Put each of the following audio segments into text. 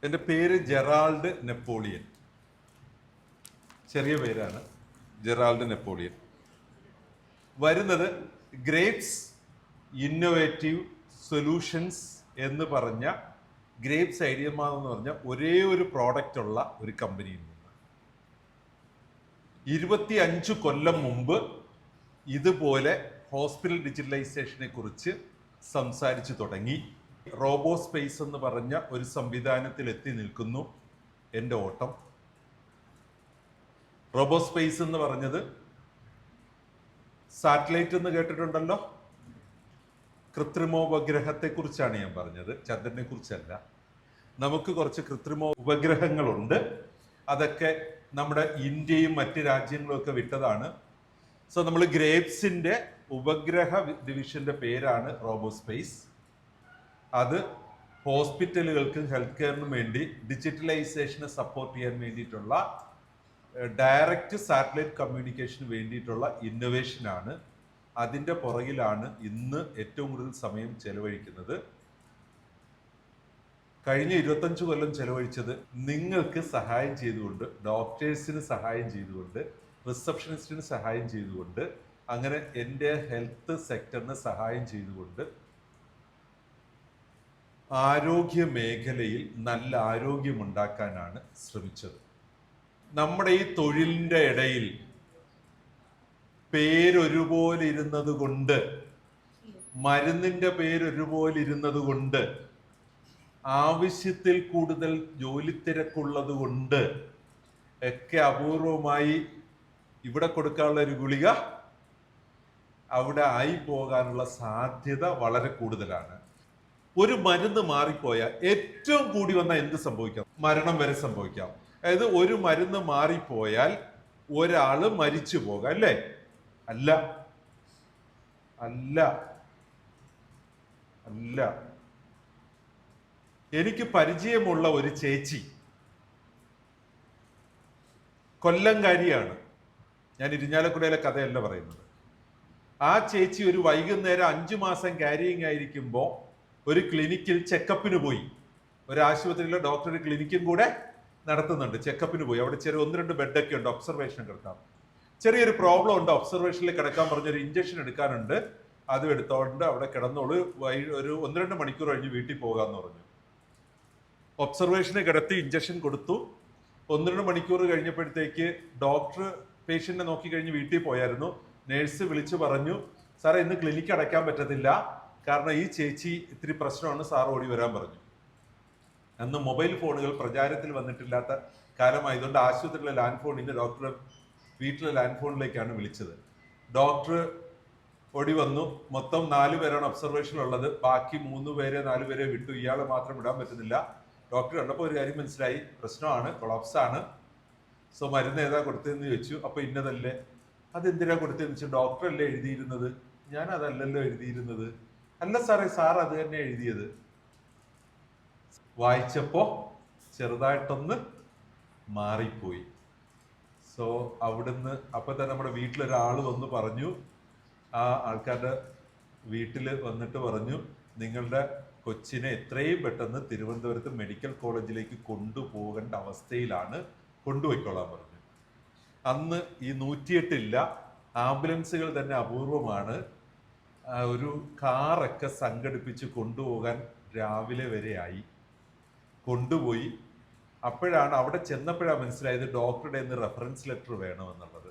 എൻ്റെ പേര് Gerald Napoleon. ചെറിയ പേരാണ്, ജെറാൾഡ് നെപ്പോളിയൻ. വരുന്നത് ഗ്രേപ്സ് ഇന്നോവേറ്റീവ് സൊല്യൂഷൻസ് എന്ന് പറഞ്ഞ ഗ്രേപ്സ് ഐഡിയമാ എന്ന് പറഞ്ഞ ഒരേ ഒരു പ്രോഡക്റ്റ് ഉള്ള ഒരു കമ്പനിയിൽ നിന്ന്. 25 കൊല്ലം മുമ്പ് ഇതുപോലെ ഹോസ്പിറ്റൽ ഡിജിറ്റലൈസേഷനെ കുറിച്ച് സംസാരിച്ചു തുടങ്ങി. റോബോ സ്പേസ് എന്ന് പറഞ്ഞ ഒരു സംവിധാനത്തിൽ എത്തി നിൽക്കുന്നു എൻ്റെ ഓട്ടം. റോബോ സ്പേസ് എന്ന് പറഞ്ഞത് സാറ്റലൈറ്റ് എന്ന് കേട്ടിട്ടുണ്ടല്ലോ. കൃത്രിമോപഗ്രഹത്തെ കുറിച്ചാണ് ഞാൻ പറഞ്ഞത്, ചന്ദ്രനെ കുറിച്ചല്ല. നമുക്ക് കുറച്ച് കൃത്രിമ ഉപഗ്രഹങ്ങളുണ്ട്. അതൊക്കെ നമ്മുടെ ഇന്ത്യയും മറ്റ് രാജ്യങ്ങളും ഒക്കെ വിട്ടതാണ്. സോ നമ്മൾ ഗ്രേപ്സിന്റെ ഉപഗ്രഹ ഡിവിഷന്റെ പേരാണ് റോബോ സ്പേസ്. അത് ഹോസ്പിറ്റലുകൾക്കും ഹെൽത്ത് കെയറിനും വേണ്ടി ഡിജിറ്റലൈസേഷനെ സപ്പോർട്ട് ചെയ്യാൻ വേണ്ടിയിട്ടുള്ള ഡയറക്റ്റ് സാറ്റലൈറ്റ് കമ്മ്യൂണിക്കേഷന് വേണ്ടിയിട്ടുള്ള ഇന്നൊവേഷനാണ്. അതിൻ്റെ പുറകിലാണ് ഇന്ന് ഏറ്റവും കൂടുതൽ സമയം ചെലവഴിക്കുന്നത്. കഴിഞ്ഞ 25 കൊല്ലം ചെലവഴിച്ചത് നിങ്ങൾക്ക് സഹായം ചെയ്തുകൊണ്ട്, ഡോക്ടേഴ്സിന് സഹായം ചെയ്തുകൊണ്ട്, റിസപ്ഷനിസ്റ്റിന് സഹായം ചെയ്തുകൊണ്ട്, അങ്ങനെ എൻ്റെ ഹെൽത്ത് സെക്ടറിന് സഹായം ചെയ്തുകൊണ്ട് ആരോഗ്യ മേഖലയിൽ നല്ല ആരോഗ്യമുണ്ടാക്കാനാണ് ശ്രമിച്ചത്. നമ്മുടെ ഈ തൊഴിലിൻ്റെ ഇടയിൽ പേരൊരുപോലെ ഇരുന്നത് കൊണ്ട്, മരുന്നിൻ്റെ പേരൊരുപോലെ ഇരുന്നത് കൊണ്ട്, ആവശ്യത്തിൽ കൂടുതൽ ജോലി തിരക്കുള്ളത് കൊണ്ട് ഒക്കെ അപൂർവമായി ഇവിടെ കൊടുക്കാനുള്ള ഒരു ഗുളിക അവിടെ ആയി പോകാനുള്ള സാധ്യത വളരെ കൂടുതലാണ്. ഒരു മരുന്ന് മാറിപ്പോയാൽ ഏറ്റവും കൂടി വന്നാൽ എന്ത് സംഭവിക്കാം? മരണം വരെ സംഭവിക്കാം. അതായത് ഒരു മരുന്ന് മാറിപ്പോയാൽ ഒരാള് മരിച്ചു പോകാം, അല്ലേ? അല്ല അല്ല അല്ല എനിക്ക് പരിചയമുള്ള ഒരു ചേച്ചി, കൊല്ലംകാരിയാണ്. ഞാൻ ഇരിഞ്ഞാലക്കുടയിലെ കഥയല്ല പറയുന്നത്. ആ ചേച്ചി ഒരു വൈകുന്നേരം 5 മാസം ക്യാരിയിങ് ആയിരിക്കുമ്പോൾ ഒരു ക്ലിനിക്കിൽ ചെക്കപ്പിന് പോയി. ഒരു ആശുപത്രിയിലെ ഡോക്ടർ ഒരു ക്ലിനിക്കും കൂടെ നടത്തുന്നുണ്ട്. ചെക്കപ്പിന് പോയി. അവിടെ ചെറിയ 1-2 ബെഡൊക്കെ ഉണ്ട്, ഒബ്സർവേഷൻ കിടക്കാം. ചെറിയൊരു പ്രോബ്ലം ഉണ്ട്, ഒബ്സർവേഷനിൽ കിടക്കാൻ പറഞ്ഞൊരു ഇഞ്ചക്ഷൻ എടുക്കാനുണ്ട്, അതും എടുത്തോണ്ട് അവിടെ കിടന്നോളൂ, ഒരു 1-2 മണിക്കൂർ കഴിഞ്ഞ് വീട്ടിൽ പോകാമെന്ന് പറഞ്ഞു. ഒബ്സർവേഷന് കിടത്തി ഇഞ്ചക്ഷൻ കൊടുത്തു. 1-2 മണിക്കൂർ കഴിഞ്ഞപ്പോഴത്തേക്ക് ഡോക്ടർ പേഷ്യന്റിനെ നോക്കി കഴിഞ്ഞ് വീട്ടിൽ പോയായിരുന്നു. നേഴ്സ് വിളിച്ചു പറഞ്ഞു, സാറേ ഇന്ന് ക്ലിനിക്ക് അടയ്ക്കാൻ പറ്റത്തില്ല, കാരണം ഈ ചേച്ചി ഇത്തിരി പ്രശ്നമാണ്, സാർ ഓടി വരാൻ പറഞ്ഞു. അന്ന് മൊബൈൽ ഫോണുകൾ പ്രചാരത്തിൽ വന്നിട്ടില്ലാത്ത കാലമായതുകൊണ്ട് ആശുപത്രിയിലെ ലാൻഡ് ഫോണിന് ഡോക്ടർ വീട്ടിലെ ലാൻഡ് ഫോണിലേക്കാണ് വിളിച്ചത്. ഡോക്ടർ ഓടി വന്നു. മൊത്തം 4 പേരാണ് ഒബ്സർവേഷനിലുള്ളത്. ബാക്കി 3 പേരെ 4 പേരെ വിട്ടു. ഇയാളെ മാത്രം വിടാൻ പറ്റുന്നില്ല. ഡോക്ടർ കണ്ടപ്പോൾ ഒരു കാര്യം മനസ്സിലായി, പ്രശ്നമാണ്, കൊളാപ്സ് ആണ്. സോ മരുന്ന് ഏതാ കൊടുത്തതെന്ന് ചോദിച്ചു. അപ്പൊ ഇന്നതല്ലേ. അതെന്തിനാ കൊടുത്തതെന്ന് വെച്ചാൽ ഡോക്ടർ അല്ലേ എഴുതിയിരുന്നത്. ഞാൻ അതല്ലല്ലോ എഴുതിയിരുന്നത്. അല്ല സാറേ, സാർ അത് തന്നെ എഴുതിയത്. വായിച്ചപ്പോ ചെറുതായിട്ടൊന്ന് മാറിപ്പോയി. സോ അവിടുന്ന് അപ്പൊ തന്നെ നമ്മുടെ വീട്ടിലൊരാൾ വന്ന് പറഞ്ഞു, ആ ആൾക്കാരുടെ വീട്ടിൽ വന്നിട്ട് പറഞ്ഞു, നിങ്ങളുടെ കൊച്ചിനെ എത്രയും പെട്ടെന്ന് തിരുവനന്തപുരത്ത് മെഡിക്കൽ കോളേജിലേക്ക് കൊണ്ടുപോകേണ്ട അവസ്ഥയിലാണ്, കൊണ്ടുപോയിക്കോളാൻ പറഞ്ഞു. അന്ന് ഈ 108 ഇല്ല, ആംബുലൻസുകൾ തന്നെ അപൂർവമാണ്. ഒരു കാറൊക്കെ സംഘടിപ്പിച്ച് കൊണ്ടുപോകാൻ രാവിലെ വരെ ആയി. കൊണ്ടുപോയി. അപ്പോഴാണ് അവിടെ ചെന്നപ്പോഴാണ് മനസ്സിലായത് ഡോക്ടറുടെ റെഫറൻസ് ലെറ്റർ വേണമെന്നുള്ളത്.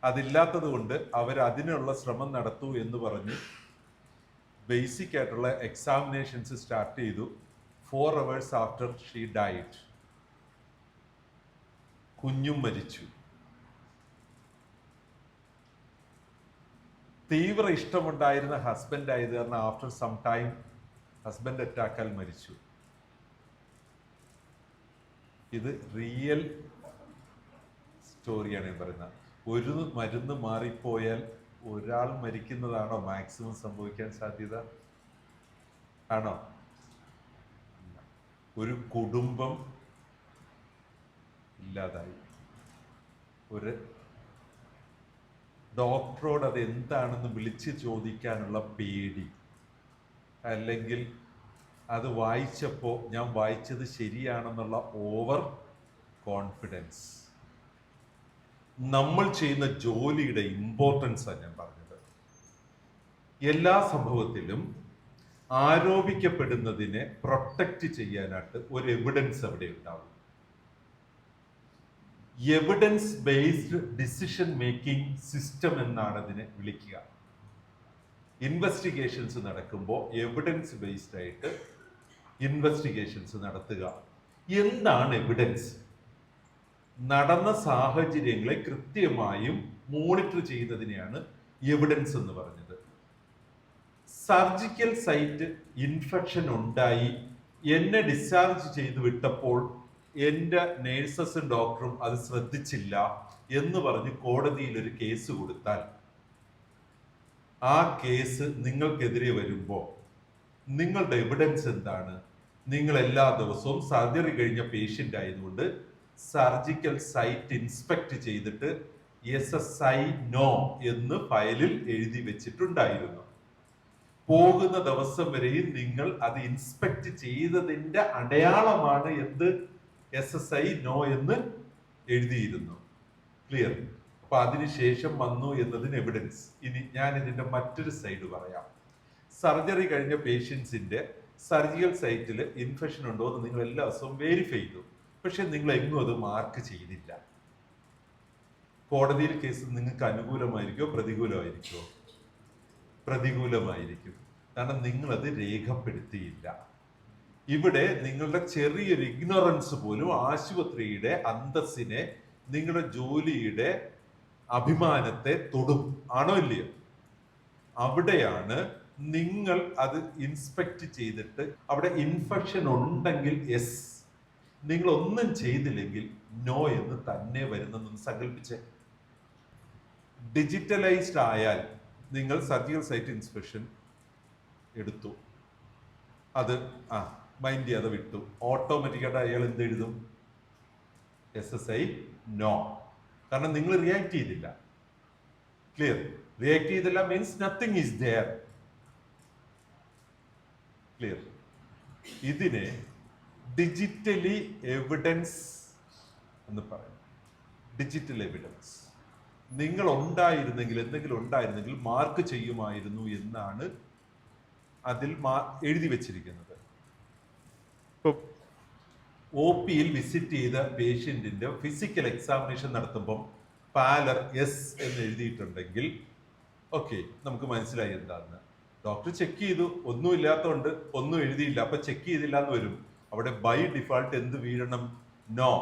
അതില്ലാത്തത് കൊണ്ട് അവർ അതിനുള്ള ശ്രമം നടത്തൂ എന്ന് പറഞ്ഞു. ബേസിക് ആയിട്ടുള്ള എക്സാമിനേഷൻസ് സ്റ്റാർട്ട് ചെയ്തു. 4 hours ആഫ്റ്റർ ഷീ ഡൈഡ്, കുഞ്ഞും മരിച്ചു. തീവ്ര ഇഷ്ടമുണ്ടായിരുന്ന ഹസ്ബൻഡ് ആയത് കാരണം ആഫ്റ്റർ സം ടൈം ഹസ്ബൻഡ് അറ്റാക്കാൽ മരിച്ചു. ഇത് റിയൽ സ്റ്റോറിയാണ് ഞാൻ പറയുന്നത്. ഒരു മരുന്ന് മാറിപ്പോയാൽ ഒരാൾ മരിക്കുന്നതാണോ മാക്സിമം സംഭവിക്കാൻ സാധ്യത? ആണോ? ഒരു കുടുംബം ഇല്ലാതായി. ഒരു ഡോക്ടറോട് അത് എന്താണെന്ന് വിളിച്ച് ചോദിക്കാനുള്ള പേടി, അല്ലെങ്കിൽ അത് വായിച്ചപ്പോൾ ഞാൻ വായിച്ചത് ശരിയാണെന്നുള്ള ഓവർ കോൺഫിഡൻസ്. നമ്മൾ ചെയ്യുന്ന ജോലിയുടെ ഇമ്പോർട്ടൻസ് ആണ് ഞാൻ പറഞ്ഞത്. എല്ലാ സംഭവത്തിലും ആരോപിക്കപ്പെടുന്നതിനെ പ്രൊട്ടക്റ്റ് ചെയ്യാനായിട്ട് ഒരു എവിഡൻസ് അവിടെ ഉണ്ടാവും. Evidence based decision making system എന്നാണ് അതിനെ വിളിക്കുക. ഇൻവെസ്റ്റിഗേഷൻസ് നടക്കുമ്പോൾ എവിഡൻസ് ബേസ്ഡ് ആയിട്ട് ഇൻവെസ്റ്റിഗേഷൻസ് നടത്തുക. എന്താണ് എവിഡൻസ്? നടന്ന സാഹചര്യങ്ങളെ കൃത്യമായും മോണിറ്റർ ചെയ്യുന്നതിനെയാണ് എവിഡൻസ് എന്ന് പറഞ്ഞത്. സർജിക്കൽ സൈറ്റ് ഇൻഫെക്ഷൻ ഉണ്ടായി എന്നെ ഡിസ്ചാർജ് ചെയ്ത് വിട്ടപ്പോൾ എൻ്റെ നേഴ്സസും ഡോക്ടറും അത് ശ്രദ്ധിച്ചില്ല എന്ന് പറഞ്ഞ് കോടതിയിൽ ഒരു കേസ് കൊടുത്താൽ ആ കേസ് നിങ്ങൾക്കെതിരെ വരുമ്പോൾ നിങ്ങളുടെ എവിഡൻസ് എന്താണ്? നിങ്ങൾ എല്ലാ ദിവസവും സർജറി കഴിഞ്ഞ പേഷ്യൻ്റ് ആയതുകൊണ്ട് സർജിക്കൽ സൈറ്റ് ഇൻസ്പെക്ട് ചെയ്തിട്ട് SSI നോ എന്ന് ഫയലിൽ എഴുതി വെച്ചിട്ടുണ്ടായിരുന്നു. പോകുന്ന ദിവസം വരെയും നിങ്ങൾ അത് ഇൻസ്പെക്ട് ചെയ്തതിന്റെ അടയാളമാണ് എന്ത്? SSI നോ എന്ന് എഴുതിയിരുന്നു. ക്ലിയർ? അപ്പൊ അതിനുശേഷം വന്നു എന്നതിന് എവിഡൻസ്. ഇനി ഞാൻ ഇതിന്റെ മറ്റൊരു സൈഡ് പറയാം. സർജറി കഴിഞ്ഞ പേഷ്യൻസിന്റെ സർജിക്കൽ സൈറ്റിൽ ഇൻഫെക്ഷൻ ഉണ്ടോ എന്ന് നിങ്ങൾ എല്ലാ ദിവസവും വെരിഫൈ ചെയ്തു. പക്ഷെ നിങ്ങൾ എങ്ങും അത് മാർക്ക് ചെയ്തില്ല. കോടതിയിൽ കേസ് നിങ്ങൾക്ക് അനുകൂലമായിരിക്കോ പ്രതികൂലമായിരിക്കോ? പ്രതികൂലമായിരിക്കും. കാരണം നിങ്ങളത് രേഖപ്പെടുത്തിയില്ല. ഇവിടെ നിങ്ങളുടെ ചെറിയൊരു ഇഗ്നോറൻസ് പോലും ആശുപത്രിയുടെ അന്തസ്സിനെ, നിങ്ങളുടെ ജോലിയുടെ അഭിമാനത്തെ തൊടും. ആണോ ഇല്ലയോ? അവിടെയാണ് നിങ്ങൾ അത് ഇൻസ്പെക്ട് ചെയ്തിട്ട് അവിടെ ഇൻഫെക്ഷൻ ഉണ്ടെങ്കിൽ യെസ്, നിങ്ങൾ ഒന്നും ചെയ്തില്ലെങ്കിൽ നോ എന്ന് തന്നെ വരുന്നെന്ന് സങ്കല്പിച്ചേ. ഡിജിറ്റലൈസ്ഡ് ആയാൽ നിങ്ങൾ സർജിക്കൽ സൈറ്റ് ഇൻസ്പെക്ഷൻ എടുത്തു, അത് മൈൻഡ് ചെയ്യാതെ വിട്ടു, ഓട്ടോമാറ്റിക്കായിട്ട് അയാൾ എന്ത് എഴുതും? SSI no. കാരണം നിങ്ങൾ റിയാക്ട് ചെയ്തില്ല. ക്ലിയർ? റിയാക്ട് ചെയ്തില്ല means nothing is there. Clear? ഇതിനെ ഡിജിറ്റലി എവിഡൻസ് എന്ന് പറയും. Digital evidence. നിങ്ങൾ ഉണ്ടായിരുന്നെങ്കിൽ, എന്തെങ്കിലും ഉണ്ടായിരുന്നെങ്കിൽ മാർക്ക് ചെയ്യുമായിരുന്നു എന്നാണ് അതിൽ എഴുതി വെച്ചിരിക്കുന്നത്. ഇപ്പൊ OPയിൽ വിസിറ്റ് ചെയ്ത പേഷ്യന്റിന്റെ ഫിസിക്കൽ എക്സാമിനേഷൻ നടത്തുമ്പം പാലർ S എന്ന് എഴുതിയിട്ടുണ്ടെങ്കിൽ ഓക്കെ, നമുക്ക് മനസ്സിലായി എന്താന്ന്. ഡോക്ടർ ചെക്ക് ചെയ്തു, ഒന്നും ഇല്ലാത്തതുകൊണ്ട് ഒന്നും എഴുതിയില്ല, അപ്പൊ ചെക്ക് ചെയ്തില്ല എന്ന് വരും. അവിടെ ബൈ ഡിഫാൾട്ട് എന്ത് വീഴണം? നോ.